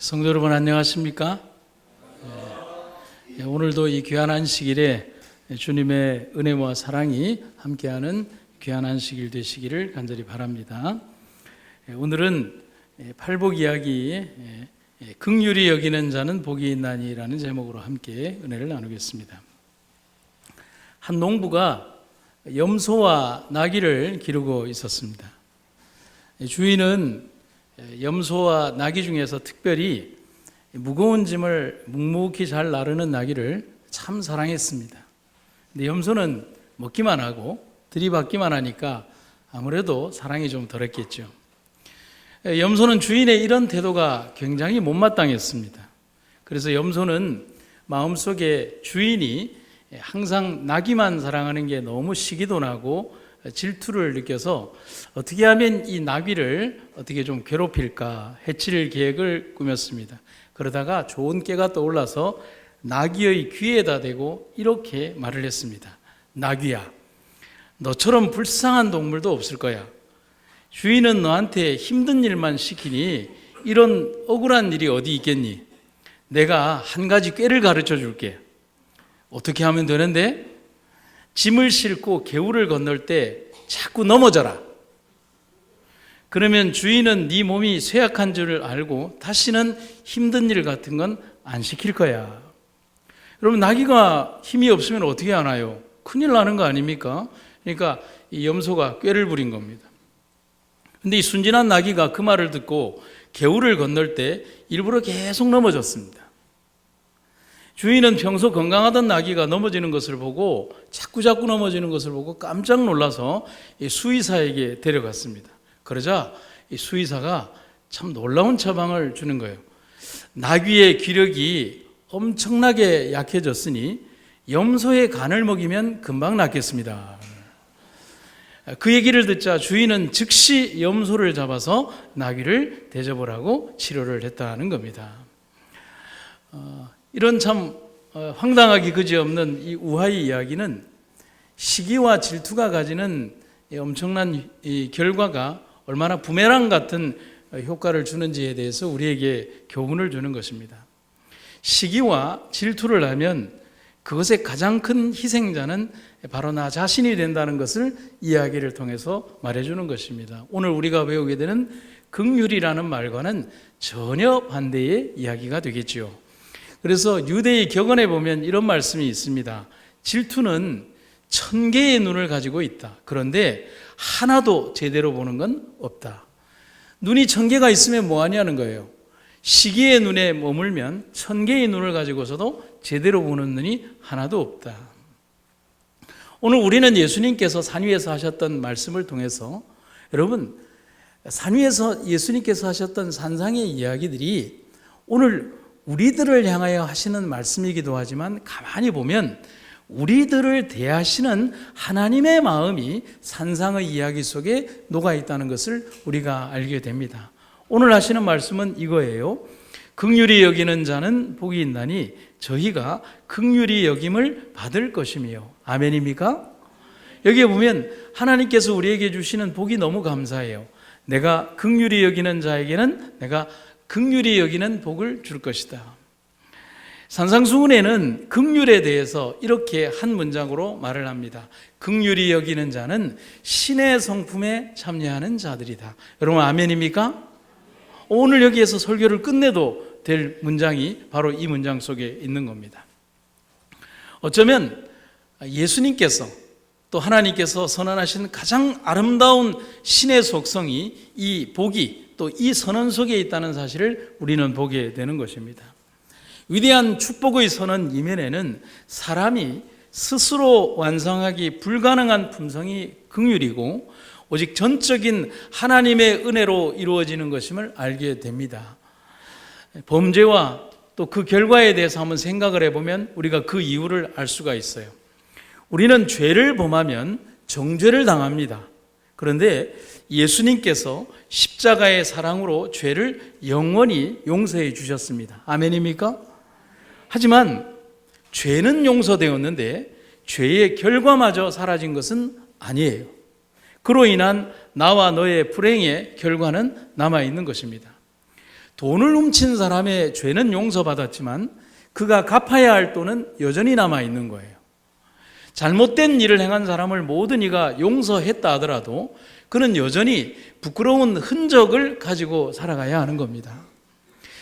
성도 여러분 안녕하십니까? 오늘도 이 귀한 안식일에 주님의 은혜와 사랑이 함께하는 귀한 안식일 되시기를 간절히 바랍니다. 오늘은 팔복 이야기 긍휼히 여기는 자는 복이 있나니라는 제목으로 함께 은혜를 나누겠습니다. 한 농부가 염소와 나귀를 기르고 있었습니다. 주인은 염소와 나귀 중에서 특별히 무거운 짐을 묵묵히 잘 나르는 나귀를 참 사랑했습니다. 근데 염소는 먹기만 하고 들이받기만 하니까 아무래도 사랑이 좀 덜했겠죠. 염소는 주인의 이런 태도가 굉장히 못마땅했습니다. 그래서 염소는 마음속에 주인이 항상 나귀만 사랑하는 게 너무 시기도 나고 질투를 느껴서 어떻게 하면 이 나귀를 어떻게 좀 괴롭힐까 해칠 계획을 꾸몄습니다. 그러다가 좋은 깨가 떠올라서 나귀의 귀에다 대고 이렇게 말을 했습니다. 나귀야, 너처럼 불쌍한 동물도 없을 거야. 주인은 너한테 힘든 일만 시키니 이런 억울한 일이 어디 있겠니? 내가 한 가지 꾀를 가르쳐 줄게. 어떻게 하면 되는데? 짐을 싣고 개울을 건널 때 자꾸 넘어져라. 그러면 주인은 네 몸이 쇠약한 줄 알고 다시는 힘든 일 같은 건 안 시킬 거야. 여러분, 나귀가 힘이 없으면 어떻게 하나요? 큰일 나는 거 아닙니까? 그러니까 이 염소가 꾀를 부린 겁니다. 근데 이 순진한 나귀가 그 말을 듣고 개울을 건널 때 일부러 계속 넘어졌습니다. 주인은 평소 건강하던 나귀가 넘어지는 것을 보고 자꾸 넘어지는 것을 보고 깜짝 놀라서 수의사에게 데려갔습니다. 그러자 이 수의사가 참 놀라운 처방을 주는 거예요. 나귀의 기력이 엄청나게 약해졌으니 염소의 간을 먹이면 금방 낫겠습니다. 그 얘기를 듣자 주인은 즉시 염소를 잡아서 나귀를 대접을 치료를 했다는 겁니다. 이런 참 황당하기 그지없는 이 우화의 이야기는 시기와 질투가 가지는 엄청난 이 결과가 얼마나 부메랑 같은 효과를 주는지에 대해서 우리에게 교훈을 주는 것입니다. 시기와 질투를 하면 그것의 가장 큰 희생자는 바로 나 자신이 된다는 것을 이야기를 통해서 말해주는 것입니다. 오늘 우리가 배우게 되는 긍휼이라는 말과는 전혀 반대의 이야기가 되겠지요. 그래서 유대의 격언에 보면 이런 말씀이 있습니다. 질투는 1000개의 눈을 가지고 있다. 그런데 하나도 제대로 보는 건 없다. 눈이 1000개가 있으면 뭐 하냐는 거예요. 시기의 눈에 머물면 1000개의 눈을 가지고서도 제대로 보는 눈이 하나도 없다. 오늘 우리는 예수님께서 산 위에서 하셨던 말씀을 통해서 여러분, 산 위에서 예수님께서 하셨던 산상의 이야기들이 오늘 우리들을 향하여 하시는 말씀이기도 하지만 가만히 보면 우리들을 대하시는 하나님의 마음이 산상의 이야기 속에 녹아 있다는 것을 우리가 알게 됩니다. 오늘 하시는 말씀은 이거예요. 긍휼히 여기는 자는 복이 있나니 저희가 긍휼히 여김을 받을 것이며. 아멘입니까? 여기에 보면 하나님께서 우리에게 주시는 복이 너무 감사해요. 내가 긍휼히 여기는 자에게는 내가 긍휼히 여기는 복을 줄 것이다. 산상수훈에는 긍휼에 대해서 이렇게 한 문장으로 말을 합니다. 긍휼히 여기는 자는 신의 성품에 참여하는 자들이다. 여러분 아멘입니까? 오늘 여기에서 설교를 끝내도 될 문장이 바로 이 문장 속에 있는 겁니다. 어쩌면 예수님께서 또 하나님께서 선언하신 가장 아름다운 신의 속성이 이 복이 또 이 선언 속에 있다는 사실을 우리는 보게 되는 것입니다. 위대한 축복의 선언 이면에는 사람이 스스로 완성하기 불가능한 품성이 긍휼이고 오직 전적인 하나님의 은혜로 이루어지는 것임을 알게 됩니다. 범죄와 또 그 결과에 대해서 한번 생각을 해보면 우리가 그 이유를 알 수가 있어요. 우리는 죄를 범하면 정죄를 당합니다. 그런데 예수님께서 십자가의 사랑으로 죄를 영원히 용서해 주셨습니다. 아멘입니까? 하지만 죄는 용서되었는데 죄의 결과마저 사라진 것은 아니에요. 그로 인한 나와 너의 불행의 결과는 남아있는 것입니다. 돈을 훔친 사람의 죄는 용서받았지만 그가 갚아야 할 돈은 여전히 남아있는 거예요. 잘못된 일을 행한 사람을 모든 이가 용서했다 하더라도 그는 여전히 부끄러운 흔적을 가지고 살아가야 하는 겁니다.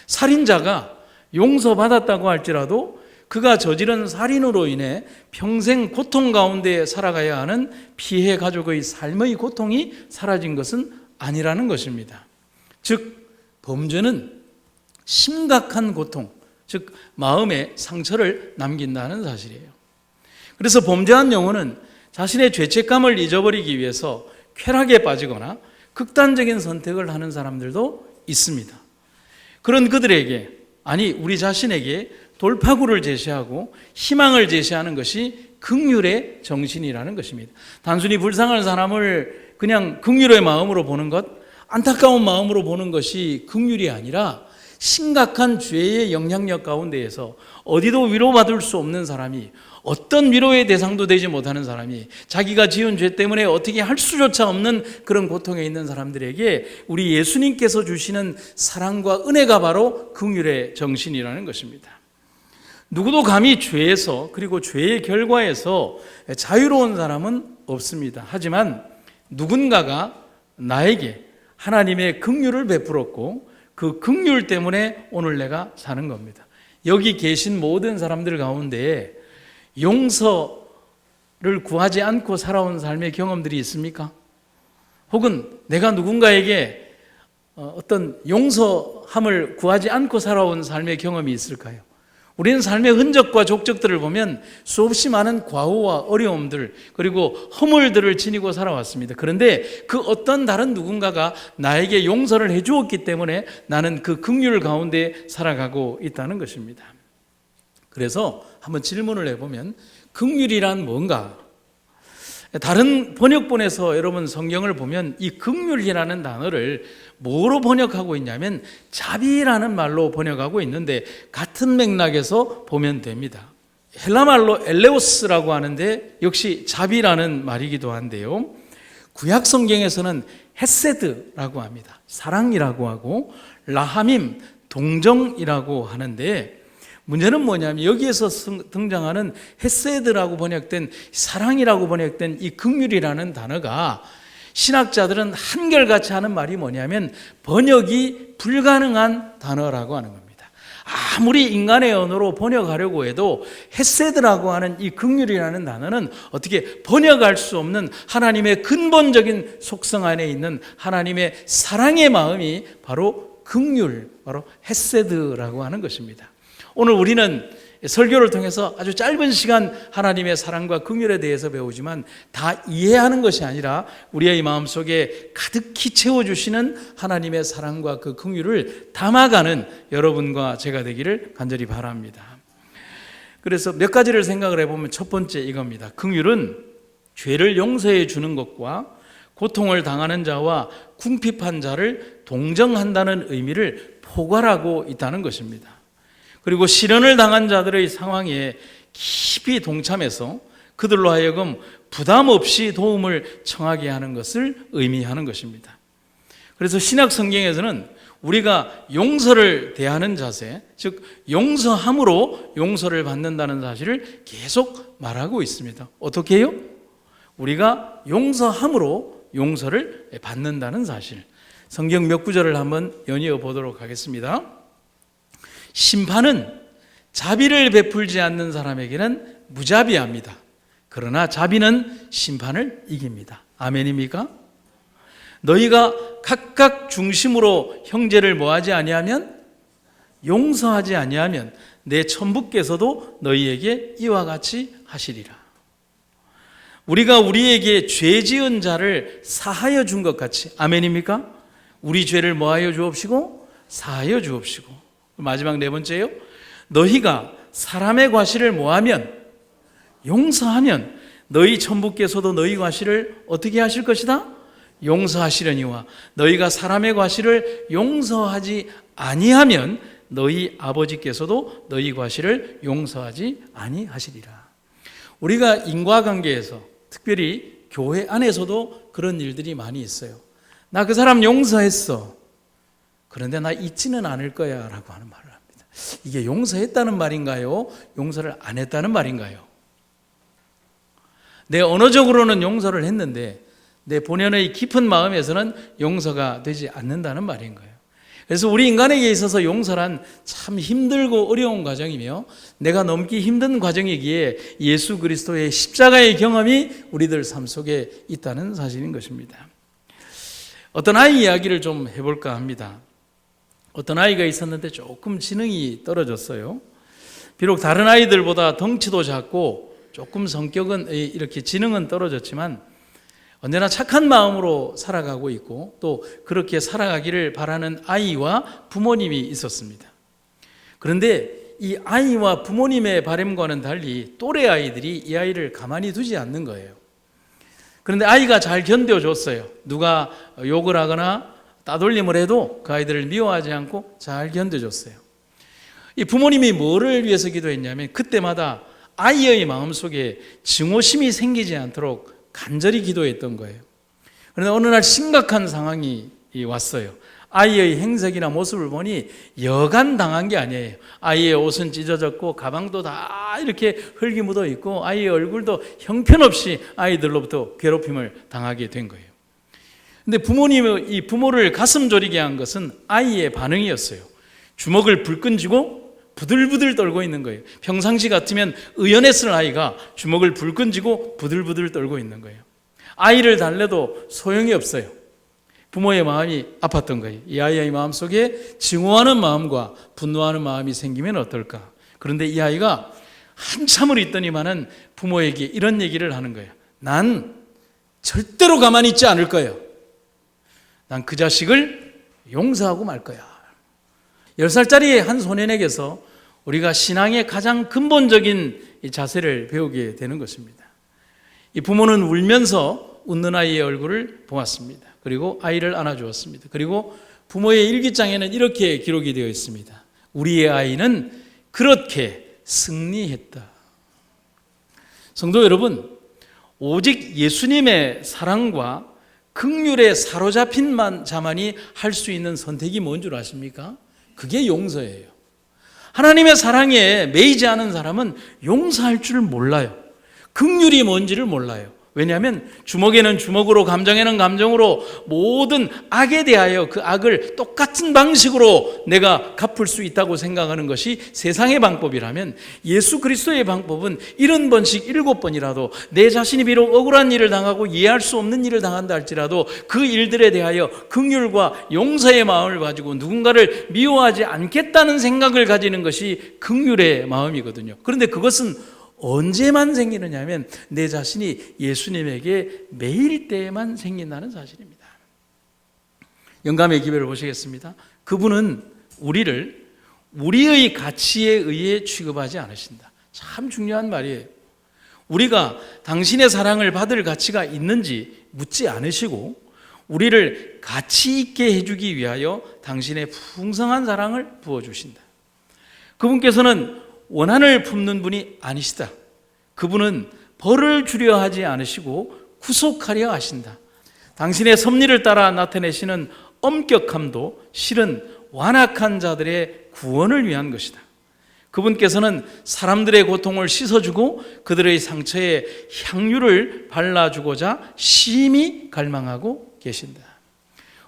살인자가 용서받았다고 할지라도 그가 저지른 살인으로 인해 평생 고통 가운데 살아가야 하는 피해 가족의 삶의 고통이 사라진 것은 아니라는 것입니다. 즉 범죄는 심각한 고통, 즉 마음의 상처를 남긴다는 사실이에요. 그래서 범죄한 영혼은 자신의 죄책감을 잊어버리기 위해서 쾌락에 빠지거나 극단적인 선택을 하는 사람들도 있습니다. 그런 그들에게, 아니 우리 자신에게 돌파구를 제시하고 희망을 제시하는 것이 긍휼의 정신이라는 것입니다. 단순히 불쌍한 사람을 그냥 긍휼의 마음으로 보는 것, 안타까운 마음으로 보는 것이 긍휼이 아니라 심각한 죄의 영향력 가운데에서 어디도 위로받을 수 없는 사람이, 어떤 위로의 대상도 되지 못하는 사람이, 자기가 지은 죄 때문에 어떻게 할 수조차 없는 그런 고통에 있는 사람들에게 우리 예수님께서 주시는 사랑과 은혜가 바로 긍휼의 정신이라는 것입니다. 누구도 감히 죄에서, 그리고 죄의 결과에서 자유로운 사람은 없습니다. 하지만 누군가가 나에게 하나님의 긍휼을 베풀었고 그 긍휼 때문에 오늘 내가 사는 겁니다. 여기 계신 모든 사람들 가운데 용서를 구하지 않고 살아온 삶의 경험들이 있습니까? 혹은 내가 누군가에게 어떤 용서함을 구하지 않고 살아온 삶의 경험이 있을까요? 우리는 삶의 흔적과 족적들을 보면 수없이 많은 과오와 어려움들, 그리고 허물들을 지니고 살아왔습니다. 그런데 그 어떤 다른 누군가가 나에게 용서를 해 주었기 때문에 나는 그 긍휼 가운데 살아가고 있다는 것입니다. 그래서 한번 질문을 해보면 긍휼이란 뭔가? 다른 번역본에서 여러분 성경을 보면 이 긍휼이라는 단어를 뭐로 번역하고 있냐면 자비라는 말로 번역하고 있는데 같은 맥락에서 보면 됩니다. 헬라말로 엘레오스라고 하는데 역시 자비라는 말이기도 한데요. 구약 성경에서는 헤세드라고 합니다. 사랑이라고 하고 라하밈, 동정이라고 하는데 문제는 뭐냐면 여기에서 등장하는 헤세드라고 번역된 사랑이라고 번역된 이 긍휼이라는 단어가 신학자들은 한결같이 하는 말이 뭐냐면 번역이 불가능한 단어라고 하는 겁니다. 아무리 인간의 언어로 번역하려고 해도 헤세드라고 하는 이 긍휼이라는 단어는 어떻게 번역할 수 없는 하나님의 근본적인 속성 안에 있는 하나님의 사랑의 마음이 바로 긍휼, 바로 헤세드라고 하는 것입니다. 오늘 우리는 설교를 통해서 아주 짧은 시간 하나님의 사랑과 긍휼에 대해서 배우지만 다 이해하는 것이 아니라 우리의 마음속에 가득히 채워주시는 하나님의 사랑과 그 긍휼을 담아가는 여러분과 제가 되기를 간절히 바랍니다. 그래서 몇 가지를 생각을 해보면 첫 번째 이겁니다. 긍휼은 죄를 용서해 주는 것과 고통을 당하는 자와 궁핍한 자를 동정한다는 의미를 포괄하고 있다는 것입니다. 그리고 시련을 당한 자들의 상황에 깊이 동참해서 그들로 하여금 부담 없이 도움을 청하게 하는 것을 의미하는 것입니다. 그래서 신약 성경에서는 우리가 용서를 대하는 자세, 즉 용서함으로 용서를 받는다는 사실을 계속 말하고 있습니다. 어떻게 해요? 우리가 용서함으로 용서를 받는다는 사실. 성경 몇 구절을 한번 연이어 보도록 하겠습니다. 심판은 자비를 베풀지 않는 사람에게는 무자비합니다. 그러나 자비는 심판을 이깁니다. 아멘입니까? 너희가 각각 중심으로 형제를 뭐하지 아니하면, 용서하지 아니하면 내 천부께서도 너희에게 이와 같이 하시리라. 우리가 우리에게 죄 지은 자를 사하여 준 것 같이, 아멘입니까? 우리 죄를 뭐하여 주옵시고 사하여 주옵시고. 마지막 네 번째요. 너희가 사람의 과실을 뭐하면, 용서하면 너희 천부께서도 너희 과실을 어떻게 하실 것이다? 용서하시려니와 너희가 사람의 과실을 용서하지 아니하면 너희 아버지께서도 너희 과실을 용서하지 아니하시리라. 우리가 인과관계에서 특별히 교회 안에서도 그런 일들이 많이 있어요. 나 그 사람 용서했어. 그런데 나 잊지는 않을 거야 라고 하는 말을 합니다. 이게 용서했다는 말인가요? 용서를 안 했다는 말인가요? 내 언어적으로는 용서를 했는데 내 본연의 깊은 마음에서는 용서가 되지 않는다는 말인 거예요. 그래서 우리 인간에게 있어서 용서란 참 힘들고 어려운 과정이며 내가 넘기 힘든 과정이기에 예수 그리스도의 십자가의 경험이 우리들 삶 속에 있다는 사실인 것입니다. 어떤 아이 이야기를 좀 해볼까 합니다. 어떤 아이가 있었는데 조금 지능이 떨어졌어요. 비록 다른 아이들보다 덩치도 작고 조금 성격은 이렇게 지능은 떨어졌지만 언제나 착한 마음으로 살아가고 있고 또 그렇게 살아가기를 바라는 아이와 부모님이 있었습니다. 그런데 이 아이와 부모님의 바람과는 달리 또래 아이들이 이 아이를 가만히 두지 않는 거예요. 그런데 아이가 잘 견뎌줬어요. 누가 욕을 하거나 따돌림을 해도 그 아이들을 미워하지 않고 잘 견뎌줬어요. 이 부모님이 뭐를 위해서 기도했냐면 그때마다 아이의 마음속에 증오심이 생기지 않도록 간절히 기도했던 거예요. 그런데 어느 날 심각한 상황이 왔어요. 아이의 행색이나 모습을 보니 여간 당한 게 아니에요. 아이의 옷은 찢어졌고 가방도 다 이렇게 흙이 묻어 있고 아이의 얼굴도 형편없이 아이들로부터 괴롭힘을 당하게 된 거예요. 근데 부모님은 이 부모를 가슴 졸이게 한 것은 아이의 반응이었어요. 주먹을 불끈 쥐고 부들부들 떨고 있는 거예요. 평상시 같으면 의연했을 아이가 주먹을 불끈 쥐고 부들부들 떨고 있는 거예요. 아이를 달래도 소용이 없어요. 부모의 마음이 아팠던 거예요. 이 아이의 마음속에 증오하는 마음과 분노하는 마음이 생기면 어떨까? 그런데 이 아이가 한참을 있더니만은 부모에게 이런 얘기를 하는 거예요. 난 절대로 가만히 있지 않을 거예요. 난 그 자식을 용서하고 말 거야. 10살짜리 한 소년에게서 우리가 신앙의 가장 근본적인 이 자세를 배우게 되는 것입니다. 이 부모는 울면서 웃는 아이의 얼굴을 보았습니다. 그리고 아이를 안아주었습니다. 그리고 부모의 일기장에는 이렇게 기록이 되어 있습니다. 우리의 아이는 그렇게 승리했다. 성도 여러분, 오직 예수님의 사랑과 긍휼에 사로잡힌 자만이 할 수 있는 선택이 뭔 줄 아십니까? 그게 용서예요. 하나님의 사랑에 매이지 않은 사람은 용서할 줄 몰라요. 긍휼이 뭔지를 몰라요. 왜냐하면 주먹에는 주먹으로, 감정에는 감정으로 모든 악에 대하여 그 악을 똑같은 방식으로 내가 갚을 수 있다고 생각하는 것이 세상의 방법이라면 예수 그리스도의 방법은 70번씩 7번이라도 내 자신이 비록 억울한 일을 당하고 이해할 수 없는 일을 당한다 할지라도 그 일들에 대하여 긍휼과 용서의 마음을 가지고 누군가를 미워하지 않겠다는 생각을 가지는 것이 긍휼의 마음이거든요. 그런데 그것은 언제만 생기느냐 하면 내 자신이 예수님에게 매일 때에만 생긴다는 사실입니다. 영감의 기별을 보시겠습니다. 그분은 우리를 우리의 가치에 의해 취급하지 않으신다. 참 중요한 말이에요. 우리가 당신의 사랑을 받을 가치가 있는지 묻지 않으시고 우리를 가치 있게 해주기 위하여 당신의 풍성한 사랑을 부어주신다. 그분께서는 원한을 품는 분이 아니시다. 그분은 벌을 주려 하지 않으시고 구속하려 하신다. 당신의 섭리를 따라 나타내시는 엄격함도 실은 완악한 자들의 구원을 위한 것이다. 그분께서는 사람들의 고통을 씻어주고 그들의 상처에 향유를 발라주고자 심히 갈망하고 계신다.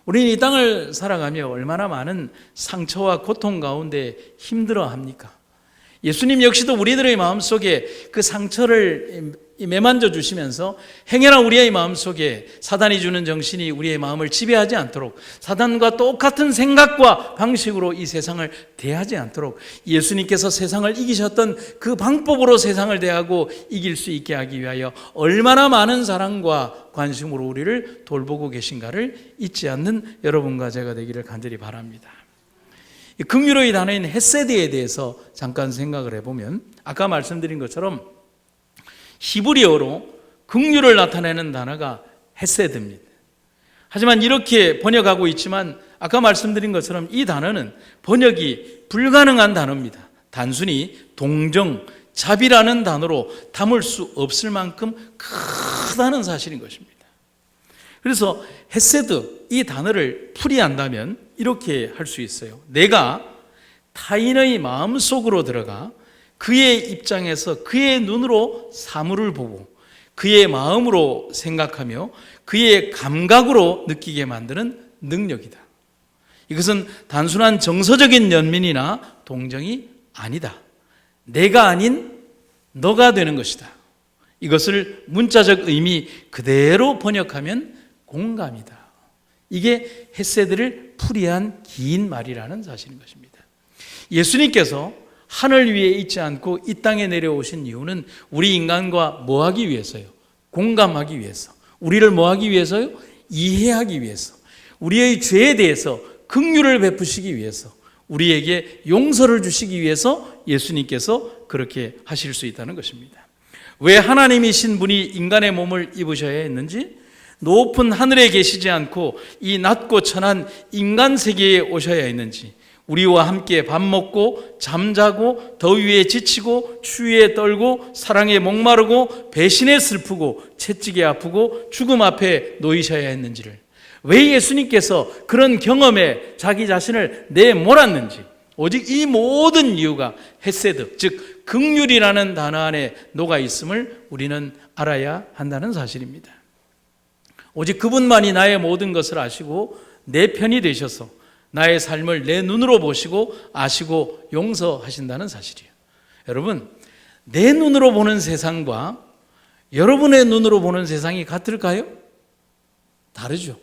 우리는 이 땅을 살아가며 얼마나 많은 상처와 고통 가운데 힘들어합니까? 예수님 역시도 우리들의 마음속에 그 상처를 매만져 주시면서 행여나 우리의 마음속에 사단이 주는 정신이 우리의 마음을 지배하지 않도록 사단과 똑같은 생각과 방식으로 이 세상을 대하지 않도록 예수님께서 세상을 이기셨던 그 방법으로 세상을 대하고 이길 수 있게 하기 위하여 얼마나 많은 사랑과 관심으로 우리를 돌보고 계신가를 잊지 않는 여러분과 제가 되기를 간절히 바랍니다. 긍휼의 단어인 헤세드에 대해서 잠깐 생각을 해보면 아까 말씀드린 것처럼 히브리어로 긍휼을 나타내는 단어가 헤세드입니다. 하지만 이렇게 번역하고 있지만 아까 말씀드린 것처럼 이 단어는 번역이 불가능한 단어입니다. 단순히 동정, 자비라는 단어로 담을 수 없을 만큼 크다는 사실인 것입니다. 그래서 헤세드 이 단어를 풀이한다면 이렇게 할 수 있어요. 내가 타인의 마음속으로 들어가 그의 입장에서 그의 눈으로 사물을 보고 그의 마음으로 생각하며 그의 감각으로 느끼게 만드는 능력이다. 이것은 단순한 정서적인 연민이나 동정이 아니다. 내가 아닌 너가 되는 것이다. 이것을 문자적 의미 그대로 번역하면 공감이다. 이게 헤세드를 풀이한 긴 말이라는 사실인 것입니다. 예수님께서 하늘 위에 있지 않고 이 땅에 내려오신 이유는 우리 인간과 뭐 하기 위해서요? 공감하기 위해서. 우리를 뭐 하기 위해서요? 이해하기 위해서. 우리의 죄에 대해서 긍휼을 베푸시기 위해서, 우리에게 용서를 주시기 위해서 예수님께서 그렇게 하실 수 있다는 것입니다. 왜 하나님이신 분이 인간의 몸을 입으셔야 했는지, 높은 하늘에 계시지 않고 이 낮고 천한 인간 세계에 오셔야 했는지, 우리와 함께 밥 먹고 잠자고 더위에 지치고 추위에 떨고 사랑에 목마르고 배신에 슬프고 채찍에 아프고 죽음 앞에 놓이셔야 했는지를, 왜 예수님께서 그런 경험에 자기 자신을 내몰았는지, 오직 이 모든 이유가 헤세드, 즉 긍휼이라는 단어 안에 녹아 있음을 우리는 알아야 한다는 사실입니다. 오직 그분만이 나의 모든 것을 아시고 내 편이 되셔서 나의 삶을 내 눈으로 보시고 아시고 용서하신다는 사실이에요. 여러분, 내 눈으로 보는 세상과 여러분의 눈으로 보는 세상이 같을까요? 다르죠.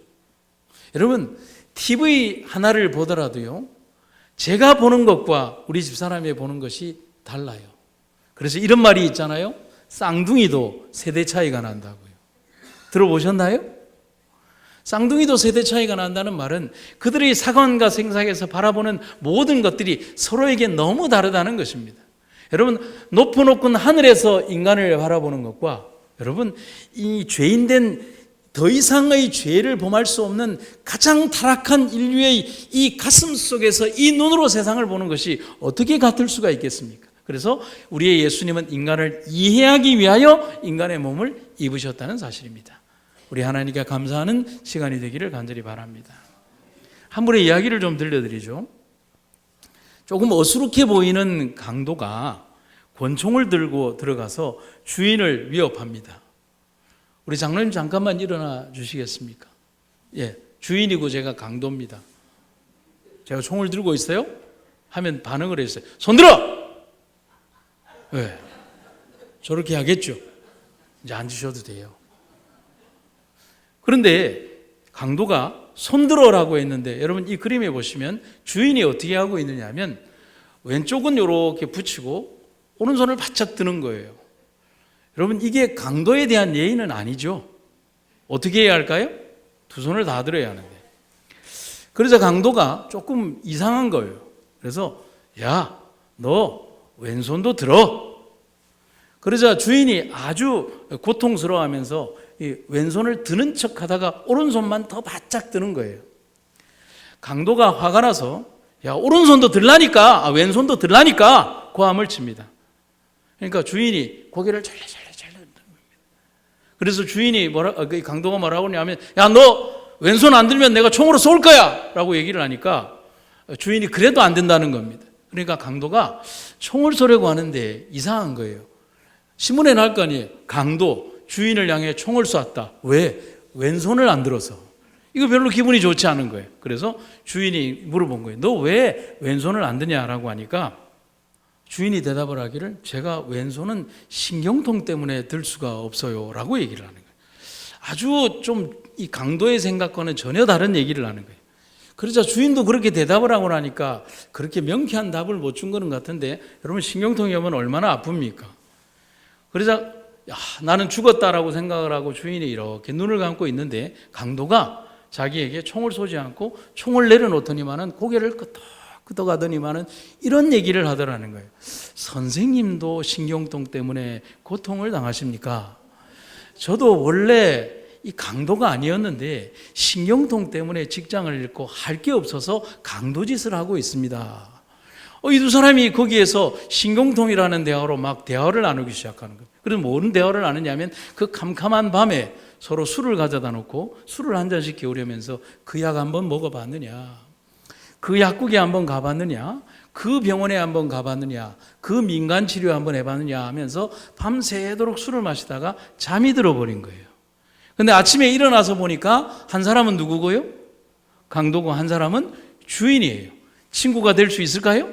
여러분, TV 하나를 보더라도요, 제가 보는 것과 우리 집사람이 보는 것이 달라요. 그래서 이런 말이 있잖아요. 쌍둥이도 세대 차이가 난다고요. 들어보셨나요? 쌍둥이도 세대 차이가 난다는 말은 그들의 사관과 생각에서 바라보는 모든 것들이 서로에게 너무 다르다는 것입니다. 여러분, 높은 하늘에서 인간을 바라보는 것과 여러분, 이 죄인된 더 이상의 죄를 범할 수 없는 가장 타락한 인류의 이 가슴 속에서 이 눈으로 세상을 보는 것이 어떻게 같을 수가 있겠습니까? 그래서 우리의 예수님은 인간을 이해하기 위하여 인간의 몸을 입으셨다는 사실입니다. 우리 하나님께 감사하는 시간이 되기를 간절히 바랍니다. 한 분의 이야기를 좀 들려드리죠. 조금 어수룩해 보이는 강도가 권총을 들고 들어가서 주인을 위협합니다. 우리 장로님 잠깐만 일어나 주시겠습니까? 예, 주인이고 제가 강도입니다. 제가 총을 들고 있어요? 하면 반응을 했어요. 손 들어! 네, 저렇게 하겠죠. 이제 앉으셔도 돼요. 그런데 강도가 손들어라고 했는데, 여러분 이 그림에 보시면 주인이 어떻게 하고 있느냐 하면 왼쪽은 이렇게 붙이고 오른손을 바짝 드는 거예요. 여러분, 이게 강도에 대한 예의는 아니죠. 어떻게 해야 할까요? 두 손을 다 들어야 하는데. 그래서 강도가 조금 이상한 거예요. 그래서 야, 너 왼손도 들어. 그러자 주인이 아주 고통스러워하면서 이 왼손을 드는 척 하다가 오른손만 더 바짝 드는 거예요. 강도가 화가 나서 야, 오른손도 들라니까, 왼손도 들라니까 고함을 칩니다. 그러니까 주인이 고개를 절레절레 드는 겁니다. 그래서 주인이 강도가 뭐라고 하냐면, 야, 너 왼손 안 들면 내가 총으로 쏠 거야 라고 얘기를 하니까 주인이 그래도 안 된다는 겁니다. 그러니까 강도가 총을 쏘려고 하는데 이상한 거예요. 신문에 날 거 아니에요. 강도 주인을 향해 총을 쐈다. 왜? 왼손을 안 들어서. 이거 별로 기분이 좋지 않은 거예요. 그래서 주인이 물어본 거예요. 너 왜 왼손을 안 드냐라고 하니까 주인이 대답을 하기를, 제가 왼손은 신경통 때문에 들 수가 없어요 라고 얘기를 하는 거예요. 아주 좀 이 강도의 생각과는 전혀 다른 얘기를 하는 거예요. 그러자 주인도 그렇게 대답을 하고 나니까 그렇게 명쾌한 답을 못 준 거는 같은데, 여러분 신경통이 오면 얼마나 아픕니까? 그러자 야, 나는 죽었다라고 생각을 하고 주인이 이렇게 눈을 감고 있는데 강도가 자기에게 총을 쏘지 않고 총을 내려놓더니만은 고개를 끄덕하더니만은 이런 얘기를 하더라는 거예요. 선생님도 신경통 때문에 고통을 당하십니까? 저도 원래 이 강도가 아니었는데 신경통 때문에 직장을 잃고 할 게 없어서 강도짓을 하고 있습니다. 이 두 사람이 거기에서 신경통이라는 대화로 막 대화를 나누기 시작하는 거예요. 그래서 뭔 대화를 나누냐면 그 캄캄한 밤에 서로 술을 가져다 놓고 술을 한 잔씩 기울이면서 그 약 한번 먹어봤느냐, 그 약국에 한번 가봤느냐, 그 병원에 한번 가봤느냐, 그 민간치료 한번 해봤느냐 하면서 밤새도록 술을 마시다가 잠이 들어버린 거예요. 근데 아침에 일어나서 보니까 한 사람은 누구고요? 강도고 한 사람은 주인이에요. 친구가 될 수 있을까요?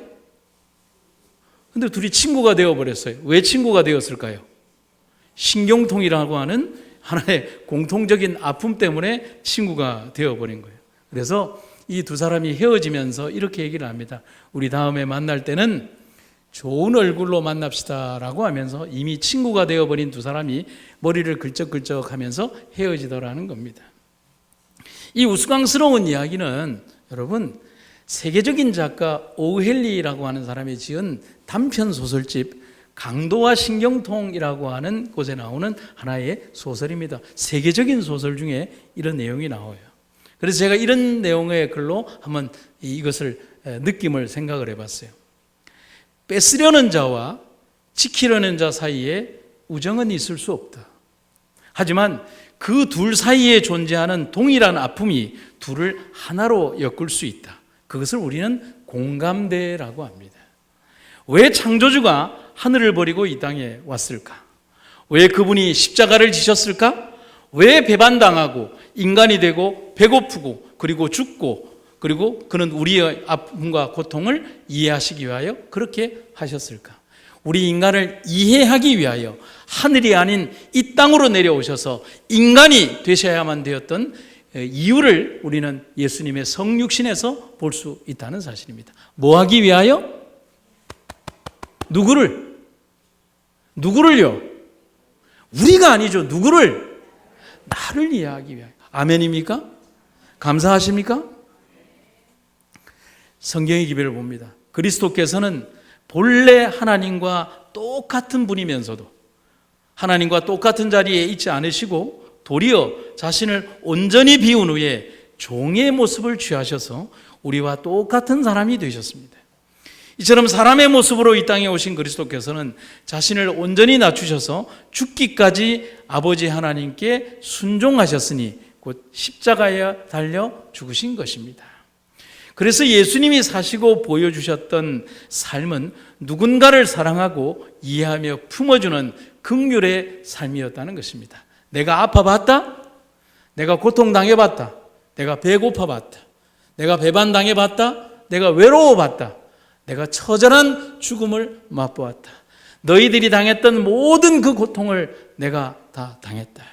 근데 둘이 친구가 되어버렸어요. 왜 친구가 되었을까요? 신경통이라고 하는 하나의 공통적인 아픔 때문에 친구가 되어버린 거예요. 그래서 이 두 사람이 헤어지면서 이렇게 얘기를 합니다. 우리 다음에 만날 때는 좋은 얼굴로 만납시다 라고 하면서 이미 친구가 되어버린 두 사람이 머리를 긁적긁적 하면서 헤어지더라는 겁니다. 이 우스꽝스러운 이야기는 여러분, 세계적인 작가 오헬리라고 하는 사람이 지은 단편 소설집 강도와 신경통이라고 하는 곳에 나오는 하나의 소설입니다. 세계적인 소설 중에 이런 내용이 나와요. 그래서 제가 이런 내용의 글로 한번 이것을 느낌을 생각을 해봤어요. 뺏으려는 자와 지키려는 자 사이에 우정은 있을 수 없다. 하지만 그 둘 사이에 존재하는 동일한 아픔이 둘을 하나로 엮을 수 있다. 그것을 우리는 공감대라고 합니다. 왜 창조주가 하늘을 버리고 이 땅에 왔을까? 왜 그분이 십자가를 지셨을까? 왜 배반당하고 인간이 되고 배고프고 그리고 죽고 그리고 그는 우리의 아픔과 고통을 이해하시기 위하여 그렇게 하셨을까? 우리 인간을 이해하기 위하여 하늘이 아닌 이 땅으로 내려오셔서 인간이 되셔야만 되었던 이유를 우리는 예수님의 성육신에서 볼 수 있다는 사실입니다. 뭐 하기 위하여? 누구를요? 우리가 아니죠. 누구를? 나를 이해하기 위하여. 아멘입니까? 감사하십니까? 성경의 기별을 봅니다. 그리스도께서는 본래 하나님과 똑같은 분이면서도 하나님과 똑같은 자리에 있지 않으시고 도리어 자신을 온전히 비운 후에 종의 모습을 취하셔서 우리와 똑같은 사람이 되셨습니다. 이처럼 사람의 모습으로 이 땅에 오신 그리스도께서는 자신을 온전히 낮추셔서 죽기까지 아버지 하나님께 순종하셨으니 곧 십자가에 달려 죽으신 것입니다. 그래서 예수님이 사시고 보여주셨던 삶은 누군가를 사랑하고 이해하며 품어주는 긍휼의 삶이었다는 것입니다. 내가 아파봤다? 내가 고통당해봤다? 내가 배고파봤다? 내가 배반당해봤다? 내가 외로워봤다? 내가 처절한 죽음을 맛보았다. 너희들이 당했던 모든 그 고통을 내가 다 당했다.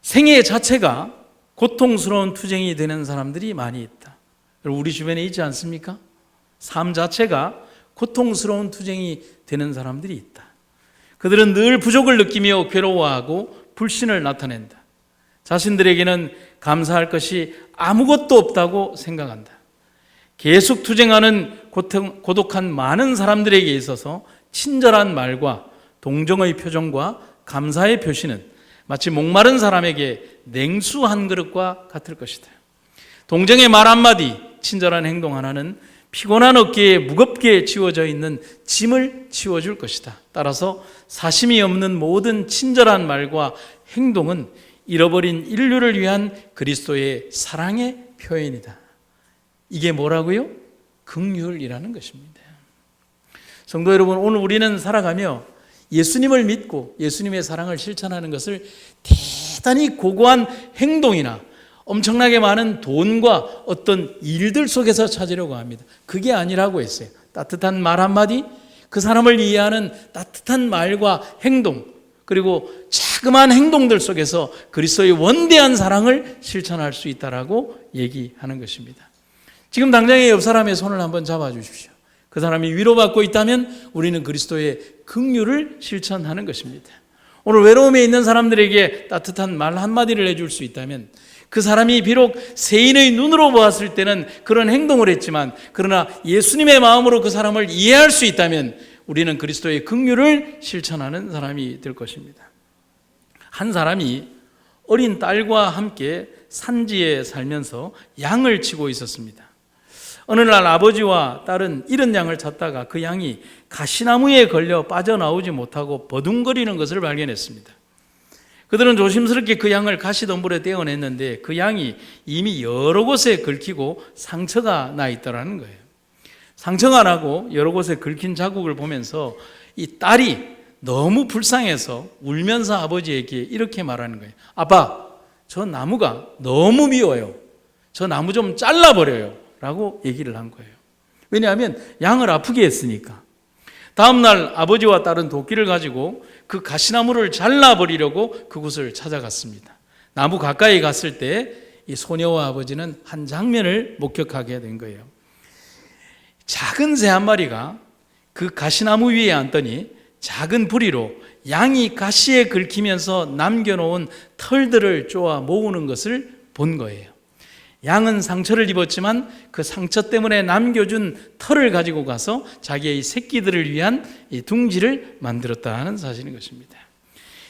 생애 자체가 고통스러운 투쟁이 되는 사람들이 많이 있다. 우리 주변에 있지 않습니까? 삶 자체가 고통스러운 투쟁이 되는 사람들이 있다. 그들은 늘 부족을 느끼며 괴로워하고 불신을 나타낸다. 자신들에게는 감사할 것이 아무것도 없다고 생각한다. 계속 투쟁하는 고독한 많은 사람들에게 있어서 친절한 말과 동정의 표정과 감사의 표시는 마치 목마른 사람에게 냉수 한 그릇과 같을 것이다. 동정의 말 한마디, 친절한 행동 하나는 피곤한 어깨에 무겁게 지워져 있는 짐을 치워줄 것이다. 따라서 사심이 없는 모든 친절한 말과 행동은 잃어버린 인류를 위한 그리스도의 사랑의 표현이다. 이게 뭐라고요? 긍휼이라는 것입니다. 성도 여러분, 오늘 우리는 살아가며 예수님을 믿고 예수님의 사랑을 실천하는 것을 대단히 고고한 행동이나 엄청나게 많은 돈과 어떤 일들 속에서 찾으려고 합니다. 그게 아니라고 했어요. 따뜻한 말 한마디, 그 사람을 이해하는 따뜻한 말과 행동, 그리고 자그마한 행동들 속에서 그리스도의 원대한 사랑을 실천할 수 있다라고 얘기하는 것입니다. 지금 당장의 옆 사람의 손을 한번 잡아주십시오. 그 사람이 위로받고 있다면 우리는 그리스도의 긍휼을 실천하는 것입니다. 오늘 외로움에 있는 사람들에게 따뜻한 말 한마디를 해줄 수 있다면 그 사람이 비록 세인의 눈으로 보았을 때는 그런 행동을 했지만 그러나 예수님의 마음으로 그 사람을 이해할 수 있다면 우리는 그리스도의 긍휼을 실천하는 사람이 될 것입니다. 한 사람이 어린 딸과 함께 산지에 살면서 양을 치고 있었습니다. 어느 날 아버지와 딸은 잃은 양을 찾다가 그 양이 가시나무에 걸려 빠져나오지 못하고 버둥거리는 것을 발견했습니다. 그들은 조심스럽게 그 양을 가시덤불에 떼어냈는데 그 양이 이미 여러 곳에 긁히고 상처가 나 있더라는 거예요. 상처가 나고 여러 곳에 긁힌 자국을 보면서 이 딸이 너무 불쌍해서 울면서 아버지에게 이렇게 말하는 거예요. 아빠, 저 나무가 너무 미워요. 저 나무 좀 잘라버려요. 라고 얘기를 한 거예요. 왜냐하면 양을 아프게 했으니까. 다음날 아버지와 딸은 도끼를 가지고 그 가시나무를 잘라버리려고 그곳을 찾아갔습니다. 나무 가까이 갔을 때 이 소녀와 아버지는 한 장면을 목격하게 된 거예요. 작은 새 한 마리가 그 가시나무 위에 앉더니 작은 부리로 양이 가시에 긁히면서 남겨놓은 털들을 쪼아 모으는 것을 본 거예요. 양은 상처를 입었지만 그 상처 때문에 남겨준 털을 가지고 가서 자기의 새끼들을 위한 이 둥지를 만들었다는 사실인 것입니다.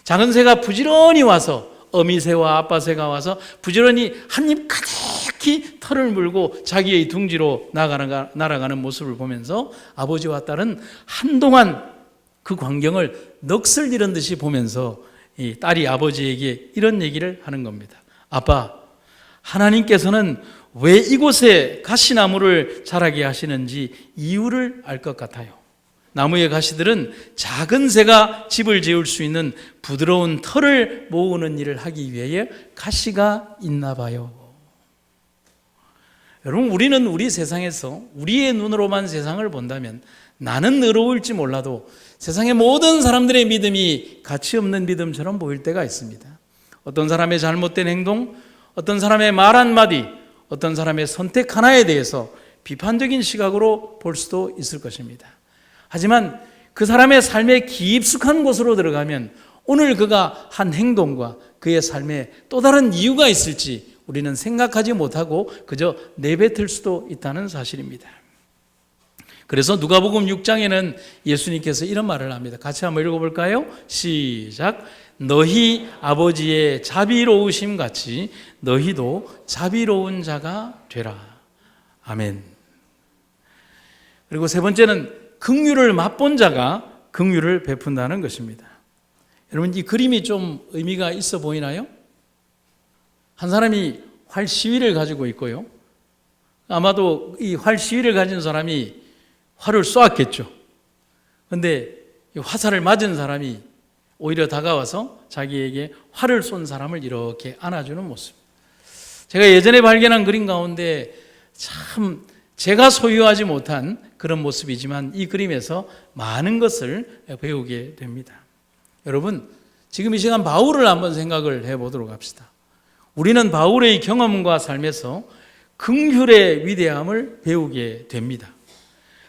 작은 새가 부지런히 와서 어미새와 아빠새가 와서 부지런히 한 입 가득히 털을 물고 자기의 둥지로 날아가는 모습을 보면서 아버지와 딸은 한동안 그 광경을 넋을 잃은 듯이 보면서 이 딸이 아버지에게 이런 얘기를 하는 겁니다. 아빠, 하나님께서는 왜 이곳에 가시나무를 자라게 하시는지 이유를 알 것 같아요. 나무의 가시들은 작은 새가 집을 지을 수 있는 부드러운 털을 모으는 일을 하기 위해 가시가 있나 봐요. 여러분, 우리는 우리 세상에서 우리의 눈으로만 세상을 본다면 나는 의로울지 몰라도 세상의 모든 사람들의 믿음이 가치 없는 믿음처럼 보일 때가 있습니다. 어떤 사람의 잘못된 행동, 어떤 사람의 말 한마디, 어떤 사람의 선택 하나에 대해서 비판적인 시각으로 볼 수도 있을 것입니다. 하지만 그 사람의 삶에 깊숙한 곳으로 들어가면 오늘 그가 한 행동과 그의 삶에 또 다른 이유가 있을지 우리는 생각하지 못하고 그저 내뱉을 수도 있다는 사실입니다. 그래서 누가복음 6장에는 예수님께서 이런 말을 합니다. 같이 한번 읽어볼까요? 시작. 너희 아버지의 자비로우심 같이 너희도 자비로운 자가 되라. 아멘. 그리고 세 번째는 긍휼을 맛본 자가 긍휼을 베푼다는 것입니다. 여러분, 이 그림이 좀 의미가 있어 보이나요? 한 사람이 활 시위를 가지고 있고요. 아마도 이 활 시위를 가진 사람이 활을 쏘았겠죠. 그런데 화살을 맞은 사람이 오히려 다가와서 자기에게 활을 쏜 사람을 이렇게 안아주는 모습. 제가 예전에 발견한 그림 가운데 참 제가 소유하지 못한 그런 모습이지만 이 그림에서 많은 것을 배우게 됩니다. 여러분, 지금 이 시간 바울을 한번 생각을 해보도록 합시다. 우리는 바울의 경험과 삶에서 긍휼의 위대함을 배우게 됩니다.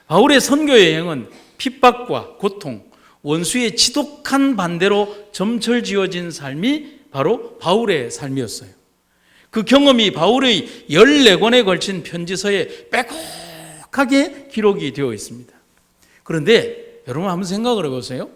바울의 선교 여행은 핍박과 고통, 원수의 지독한 반대로 점철 지어진 삶이 바로 바울의 삶이었어요. 그 경험이 바울의 14권에 걸친 편지서에 빼곡하게 기록이 되어 있습니다. 그런데 여러분 한번 생각을 해보세요.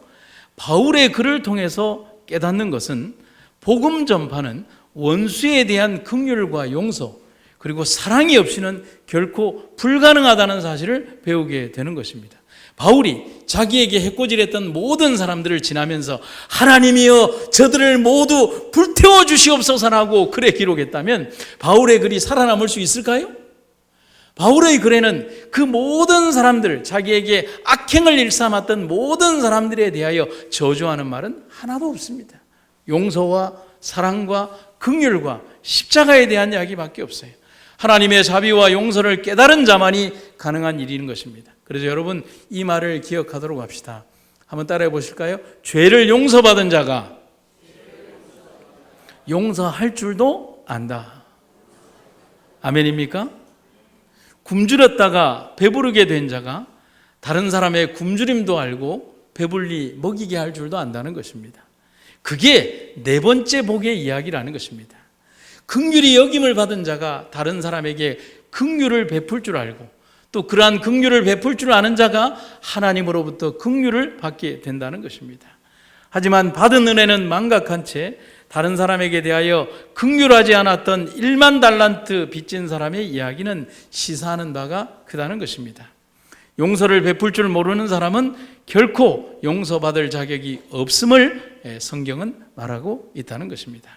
바울의 글을 통해서 깨닫는 것은 복음 전파는 원수에 대한 긍휼과 용서 그리고 사랑이 없이는 결코 불가능하다는 사실을 배우게 되는 것입니다. 바울이 자기에게 해코지했던 모든 사람들을 지나면서 하나님이여 저들을 모두 불태워 주시옵소서라고 글에 기록했다면 바울의 글이 살아남을 수 있을까요? 바울의 글에는 그 모든 사람들, 자기에게 악행을 일삼았던 모든 사람들에 대하여 저주하는 말은 하나도 없습니다. 용서와 사랑과 긍휼과 십자가에 대한 이야기밖에 없어요. 하나님의 자비와 용서를 깨달은 자만이 가능한 일인 것입니다. 그래서 여러분 이 말을 기억하도록 합시다. 한번 따라해 보실까요? 죄를 용서받은 자가 용서할 줄도 안다. 아멘입니까? 굶주렸다가 배부르게 된 자가 다른 사람의 굶주림도 알고 배불리 먹이게 할 줄도 안다는 것입니다. 그게 네 번째 복의 이야기라는 것입니다. 긍휼히 여김을 받은 자가 다른 사람에게 긍휼을 베풀 줄 알고 또 그러한 긍휼을 베풀 줄 아는 자가 하나님으로부터 긍휼을 받게 된다는 것입니다. 하지만 받은 은혜는 망각한 채 다른 사람에게 대하여 긍휼하지 않았던 1만 달란트 빚진 사람의 이야기는 시사하는 바가 크다는 것입니다. 용서를 베풀 줄 모르는 사람은 결코 용서받을 자격이 없음을 성경은 말하고 있다는 것입니다.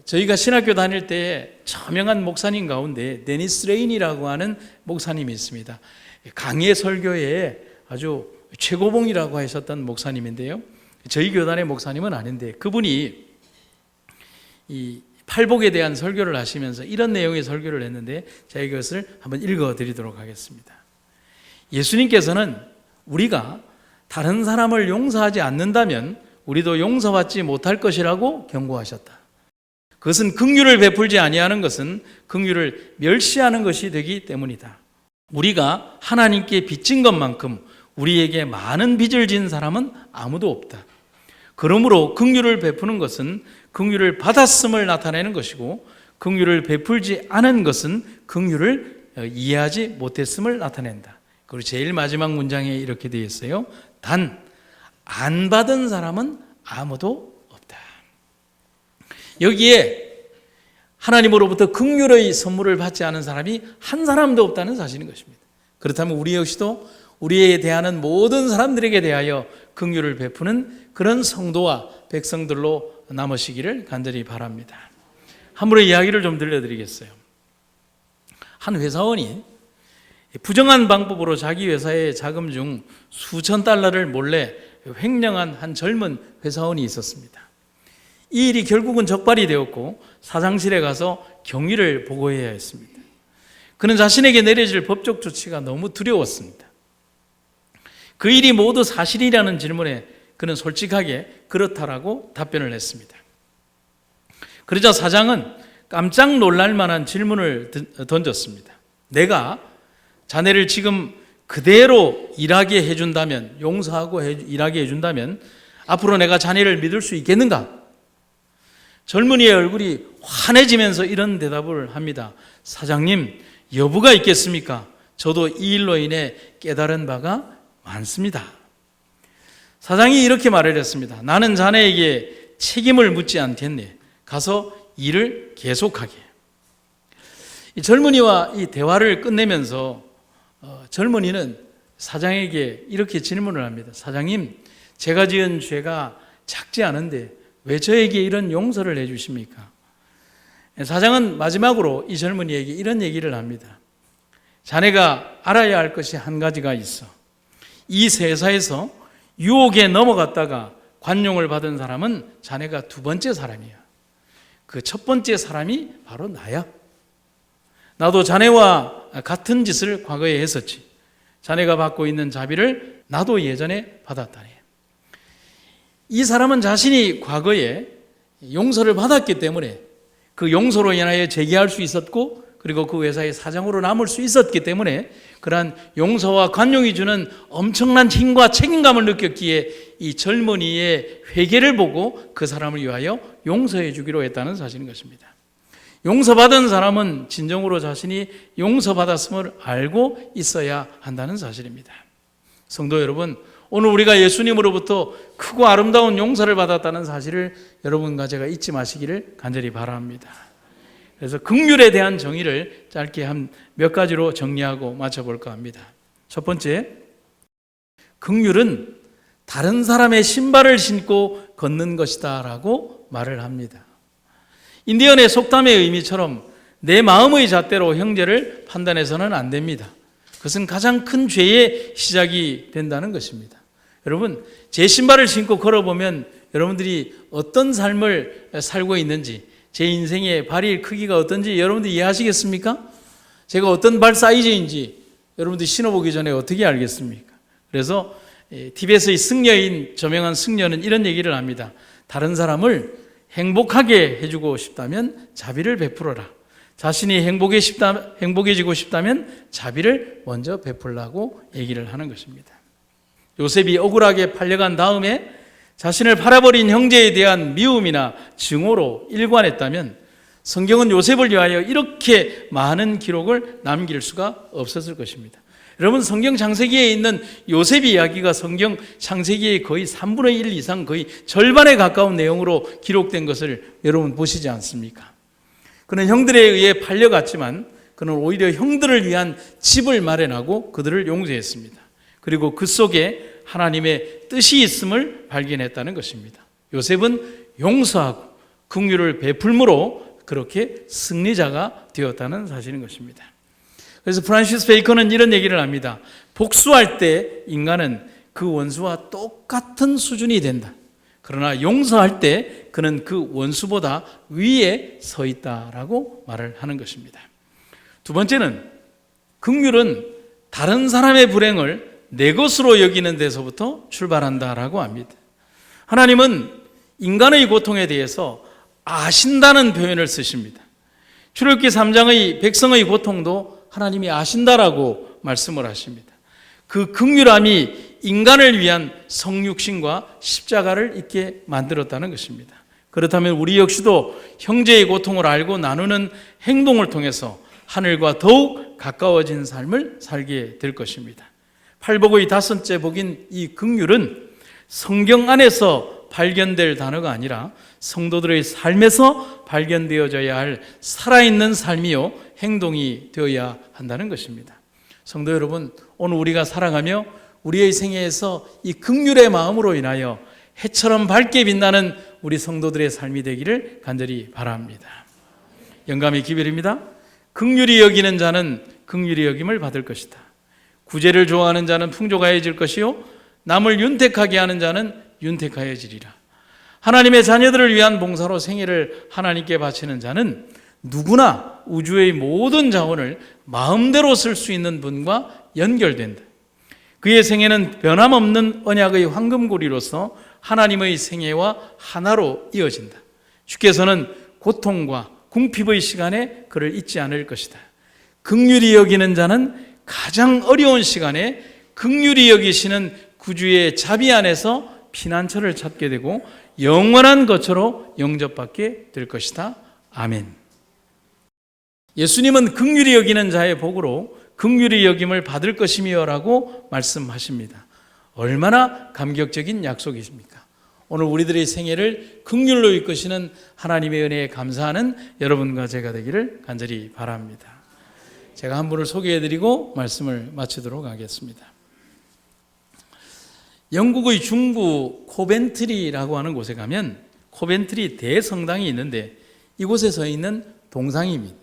저희가 신학교 다닐 때 저명한 목사님 가운데 데니스 레인이라고 하는 목사님이 있습니다. 강해 설교에 아주 최고봉이라고 하셨던 목사님인데요. 저희 교단의 목사님은 아닌데 그분이 이 팔복에 대한 설교를 하시면서 이런 내용의 설교를 했는데 제가 이것을 한번 읽어드리도록 하겠습니다. 예수님께서는 우리가 다른 사람을 용서하지 않는다면 우리도 용서받지 못할 것이라고 경고하셨다. 그것은 긍휼을 베풀지 아니하는 것은 긍휼을 멸시하는 것이 되기 때문이다. 우리가 하나님께 빚진 것만큼 우리에게 많은 빚을 진 사람은 아무도 없다. 그러므로 긍휼을 베푸는 것은 긍휼을 받았음을 나타내는 것이고 긍휼을 베풀지 않은 것은 긍휼을 이해하지 못했음을 나타낸다. 그리고 제일 마지막 문장에 이렇게 되어 있어요. 단 안 받은 사람은 아무도 없다. 여기에 하나님으로부터 긍휼의 선물을 받지 않은 사람이 한 사람도 없다는 사실인 것입니다. 그렇다면 우리 역시도 우리에 대하는 모든 사람들에게 대하여 긍휼을 베푸는 그런 성도와 백성들로 남으시기를 간절히 바랍니다. 함부로 이야기를 좀 들려드리겠어요. 한 회사원이 부정한 방법으로 자기 회사의 자금 중 수천 달러를 몰래 횡령한 한 젊은 회사원이 있었습니다. 이 일이 결국은 적발이 되었고 사장실에 가서 경위를 보고해야 했습니다. 그는 자신에게 내려질 법적 조치가 너무 두려웠습니다. 그 일이 모두 사실이라는 질문에 그는 솔직하게 그렇다라고 답변을 했습니다. 그러자 사장은 깜짝 놀랄 만한 질문을 던졌습니다. 내가 자네를 지금 그대로 일하게 해준다면, 용서하고 일하게 해준다면 앞으로 내가 자네를 믿을 수 있겠는가? 젊은이의 얼굴이 환해지면서 이런 대답을 합니다. 사장님, 여부가 있겠습니까? 저도 이 일로 인해 깨달은 바가 많습니다. 사장이 이렇게 말을 했습니다. 나는 자네에게 책임을 묻지 않겠네. 가서 일을 계속하게. 이 젊은이와 이 대화를 끝내면서 젊은이는 사장에게 이렇게 질문을 합니다. 사장님, 제가 지은 죄가 작지 않은데 왜 저에게 이런 용서를 해주십니까? 사장은 마지막으로 이 젊은이에게 이런 얘기를 합니다. 자네가 알아야 할 것이 한 가지가 있어. 이 세상에서 유혹에 넘어갔다가 관용을 받은 사람은 자네가 두 번째 사람이야. 그 첫 번째 사람이 바로 나야. 나도 자네와 같은 짓을 과거에 했었지. 자네가 받고 있는 자비를 나도 예전에 받았다네. 이 사람은 자신이 과거에 용서를 받았기 때문에 그 용서로 인하여 재기할 수 있었고 그리고 그 회사의 사장으로 남을 수 있었기 때문에 그러한 용서와 관용이 주는 엄청난 힘과 책임감을 느꼈기에 이 젊은이의 회개를 보고 그 사람을 위하여 용서해 주기로 했다는 사실인 것입니다. 용서받은 사람은 진정으로 자신이 용서받았음을 알고 있어야 한다는 사실입니다. 성도 여러분, 오늘 우리가 예수님으로부터 크고 아름다운 용서를 받았다는 사실을 여러분과 제가 잊지 마시기를 간절히 바랍니다. 그래서 긍휼에 대한 정의를 짧게 한 몇 가지로 정리하고 마쳐볼까 합니다. 첫 번째, 긍휼은 다른 사람의 신발을 신고 걷는 것이다 라고 말을 합니다. 인디언의 속담의 의미처럼 내 마음의 잣대로 형제를 판단해서는 안 됩니다. 그것은 가장 큰 죄의 시작이 된다는 것입니다. 여러분, 제 신발을 신고 걸어보면 여러분들이 어떤 삶을 살고 있는지, 제 인생의 발의 크기가 어떤지 여러분들이 이해하시겠습니까? 제가 어떤 발 사이즈인지 여러분들이 신어보기 전에 어떻게 알겠습니까? 그래서 TV에서의 승려인 저명한 승려는 이런 얘기를 합니다. 다른 사람을 행복하게 해주고 싶다면 자비를 베풀어라. 자신이 행복해지고 싶다면 자비를 먼저 베풀라고 얘기를 하는 것입니다. 요셉이 억울하게 팔려간 다음에 자신을 팔아버린 형제에 대한 미움이나 증오로 일관했다면 성경은 요셉을 위하여 이렇게 많은 기록을 남길 수가 없었을 것입니다. 여러분, 성경 창세기에 있는 요셉 이야기가 성경 창세기의 거의 3분의 1 이상, 거의 절반에 가까운 내용으로 기록된 것을 여러분 보시지 않습니까? 그는 형들에 의해 팔려갔지만 그는 오히려 형들을 위한 집을 마련하고 그들을 용서했습니다. 그리고 그 속에 하나님의 뜻이 있음을 발견했다는 것입니다. 요셉은 용서하고 긍휼을 베풀므로 그렇게 승리자가 되었다는 사실인 것입니다. 그래서 프란시스 베이컨은 이런 얘기를 합니다. 복수할 때 인간은 그 원수와 똑같은 수준이 된다. 그러나 용서할 때 그는 그 원수보다 위에 서 있다라고 말을 하는 것입니다. 두 번째는 긍휼은 다른 사람의 불행을 내 것으로 여기는 데서부터 출발한다라고 합니다. 하나님은 인간의 고통에 대해서 아신다는 표현을 쓰십니다. 출애굽기 3장의 백성의 고통도 하나님이 아신다라고 말씀을 하십니다. 그 긍휼함이 인간을 위한 성육신과 십자가를 있게 만들었다는 것입니다. 그렇다면 우리 역시도 형제의 고통을 알고 나누는 행동을 통해서 하늘과 더욱 가까워진 삶을 살게 될 것입니다. 팔복의 다섯째 복인 이 긍휼은 성경 안에서 발견될 단어가 아니라 성도들의 삶에서 발견되어져야 할 살아있는 삶이요 행동이 되어야 한다는 것입니다. 성도 여러분, 오늘 우리가 살아가며 우리의 생애에서 이 긍휼의 마음으로 인하여 해처럼 밝게 빛나는 우리 성도들의 삶이 되기를 간절히 바랍니다. 영감의 기별입니다. 긍휼히 여기는 자는 긍휼히 여김을 받을 것이다. 구제를 좋아하는 자는 풍족하여질 것이요 남을 윤택하게 하는 자는 윤택하여지리라. 하나님의 자녀들을 위한 봉사로 생애를 하나님께 바치는 자는 누구나 우주의 모든 자원을 마음대로 쓸 수 있는 분과 연결된다. 그의 생애는 변함없는 언약의 황금고리로서 하나님의 생애와 하나로 이어진다. 주께서는 고통과 궁핍의 시간에 그를 잊지 않을 것이다. 긍휼히 여기는 자는 가장 어려운 시간에 긍휼히 여기시는 구주의 자비 안에서 피난처를 찾게 되고 영원한 거처로 영접받게 될 것이다. 아멘. 예수님은 긍휼히 여기는 자의 복으로 긍휼히 여김을 받을 것이며라고 말씀하십니다. 얼마나 감격적인 약속이십니까? 오늘 우리들의 생애를 긍휼로 이끄시는 하나님의 은혜에 감사하는 여러분과 제가 되기를 간절히 바랍니다. 제가 한 분을 소개해드리고 말씀을 마치도록 하겠습니다. 영국의 중부 코벤트리라고 하는 곳에 가면 코벤트리 대성당이 있는데 이곳에 서 있는 동상입니다.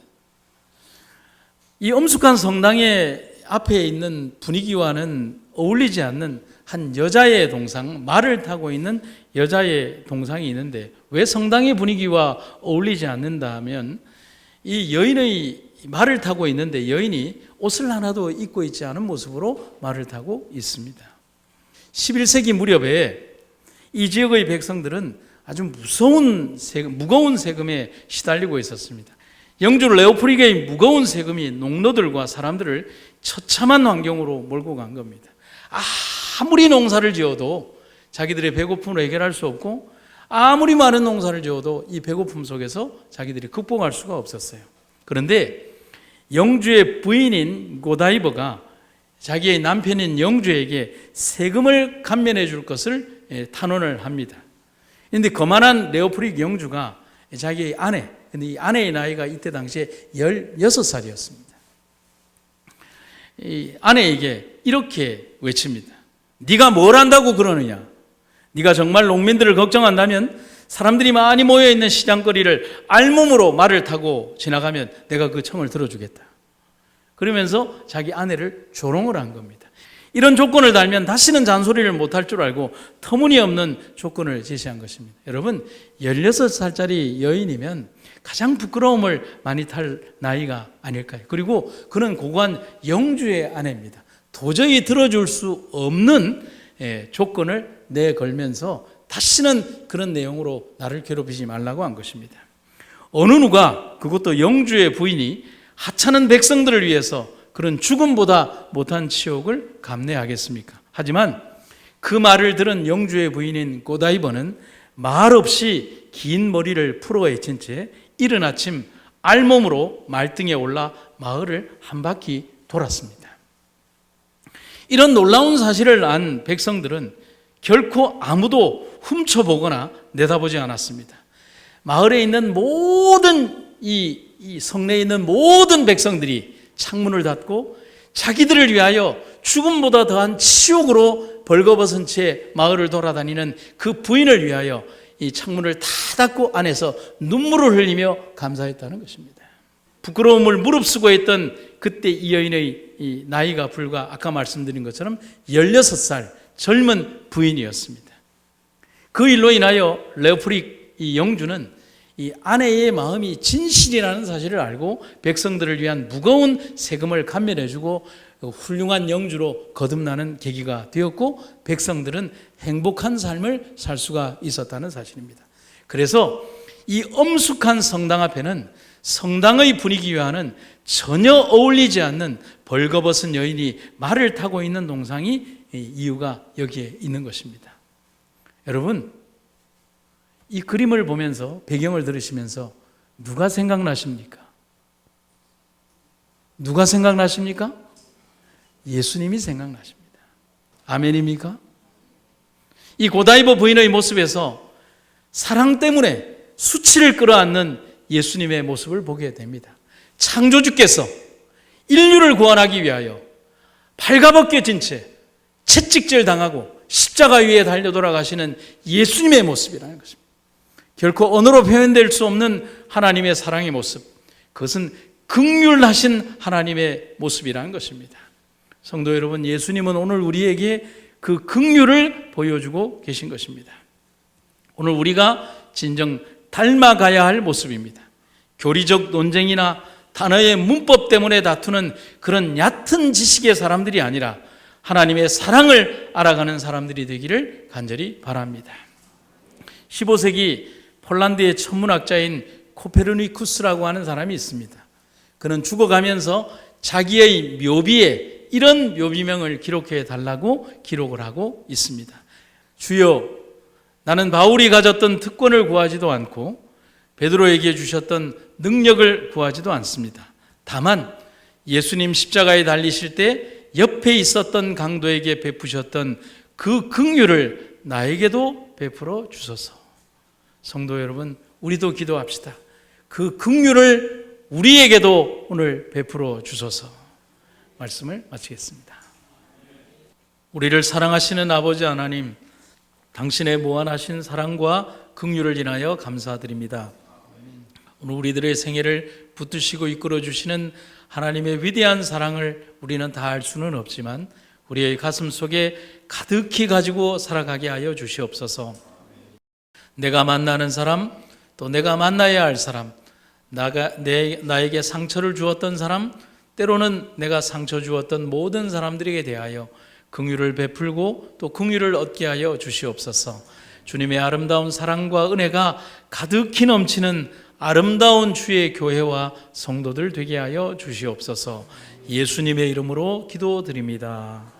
이 엄숙한 성당의 앞에 있는 분위기와는 어울리지 않는 한 여자의 동상, 말을 타고 있는 여자의 동상이 있는데 왜 성당의 분위기와 어울리지 않는다면 이 여인의 말을 타고 있는데 여인이 옷을 하나도 입고 있지 않은 모습으로 말을 타고 있습니다. 11세기 무렵에 이 지역의 백성들은 아주 무거운 세금에 시달리고 있었습니다. 영주 레오폴드의 무거운 세금이 농노들과 사람들을 처참한 환경으로 몰고 간 겁니다. 아무리 농사를 지어도 자기들의 배고픔을 해결할 수 없고 아무리 많은 농사를 지어도 이 배고픔 속에서 자기들이 극복할 수가 없었어요. 그런데 영주의 부인인 고다이버가 자기의 남편인 영주에게 세금을 감면해 줄 것을 탄원을 합니다. 그런데 거만한 레오폴드 영주가 자기의 아내, 근데 이 아내의 나이가 이때 당시에 16살이었습니다. 이 아내에게 이렇게 외칩니다. 네가 뭘 한다고 그러느냐? 네가 정말 농민들을 걱정한다면 사람들이 많이 모여있는 시장거리를 알몸으로 말을 타고 지나가면 내가 그 청을 들어주겠다. 그러면서 자기 아내를 조롱을 한 겁니다. 이런 조건을 달면 다시는 잔소리를 못할 줄 알고 터무니없는 조건을 제시한 것입니다. 여러분, 16살짜리 여인이면 가장 부끄러움을 많이 탈 나이가 아닐까요? 그리고 그는 고관 영주의 아내입니다. 도저히 들어줄 수 없는 조건을 내걸면서 다시는 그런 내용으로 나를 괴롭히지 말라고 한 것입니다. 어느 누가, 그것도 영주의 부인이 하찮은 백성들을 위해서 그런 죽음보다 못한 치욕을 감내하겠습니까? 하지만 그 말을 들은 영주의 부인인 고다이버는 말없이 긴 머리를 풀어헤친 채 이른 아침 알몸으로 말등에 올라 마을을 한 바퀴 돌았습니다. 이런 놀라운 사실을 안 백성들은 결코 아무도 훔쳐보거나 내다보지 않았습니다. 마을에 있는 모든 이 성내에 있는 모든 백성들이 창문을 닫고 자기들을 위하여 죽음보다 더한 치욕으로 벌거벗은 채 마을을 돌아다니는 그 부인을 위하여 이 창문을 다 닫고 안에서 눈물을 흘리며 감사했다는 것입니다. 부끄러움을 무릅쓰고 있던 그때 이 여인의 이 나이가 불과 아까 말씀드린 것처럼 16살 젊은 부인이었습니다. 그 일로 인하여 레오프릭 이 영주는 이 아내의 마음이 진실이라는 사실을 알고 백성들을 위한 무거운 세금을 감면해주고 훌륭한 영주로 거듭나는 계기가 되었고 백성들은 행복한 삶을 살 수가 있었다는 사실입니다. 그래서 이 엄숙한 성당 앞에는 성당의 분위기와는 전혀 어울리지 않는 벌거벗은 여인이 말을 타고 있는 동상이 이유가 여기에 있는 것입니다. 여러분, 이 그림을 보면서 배경을 들으시면서 누가 생각나십니까? 누가 생각나십니까? 예수님이 생각나십니다. 아멘입니까? 이 고다이버 부인의 모습에서 사랑 때문에 수치를 끌어안는 예수님의 모습을 보게 됩니다. 창조주께서 인류를 구원하기 위하여 발가벗겨진 채 채찍질 당하고 십자가 위에 달려 돌아가시는 예수님의 모습이라는 것입니다. 결코 언어로 표현될 수 없는 하나님의 사랑의 모습, 그것은 긍휼하신 하나님의 모습이라는 것입니다. 성도 여러분, 예수님은 오늘 우리에게 그 긍휼을 보여주고 계신 것입니다. 오늘 우리가 진정 닮아가야 할 모습입니다. 교리적 논쟁이나 단어의 문법 때문에 다투는 그런 얕은 지식의 사람들이 아니라 하나님의 사랑을 알아가는 사람들이 되기를 간절히 바랍니다. 15세기 폴란드의 천문학자인 코페르니쿠스라고 하는 사람이 있습니다. 그는 죽어가면서 자기의 묘비에 이런 묘비명을 기록해 달라고 기록을 하고 있습니다. 주여, 나는 바울이 가졌던 특권을 구하지도 않고 베드로에게 주셨던 능력을 구하지도 않습니다. 다만 예수님 십자가에 달리실 때 옆에 있었던 강도에게 베푸셨던 그 긍휼을 나에게도 베풀어 주소서. 성도 여러분, 우리도 기도합시다. 그 긍휼을 우리에게도 오늘 베풀어 주소서. 말씀을 마치겠습니다. 우리를 사랑하시는 아버지 하나님, 당신의 무한하신 사랑과 긍휼을 인하여 감사드립니다. 오늘 우리들의 생애를 붙드시고 이끌어 주시는 하나님의 위대한 사랑을 우리는 다 알 수는 없지만 우리의 가슴 속에 가득히 가지고 살아가게 하여 주시옵소서. 내가 만나는 사람, 또 내가 만나야 할 사람, 나에게 상처를 주었던 사람, 때로는 내가 상처 주었던 모든 사람들에게 대하여 긍휼을 베풀고 또 긍휼을 얻게 하여 주시옵소서. 주님의 아름다운 사랑과 은혜가 가득히 넘치는 아름다운 주의 교회와 성도들 되게 하여 주시옵소서. 예수님의 이름으로 기도드립니다.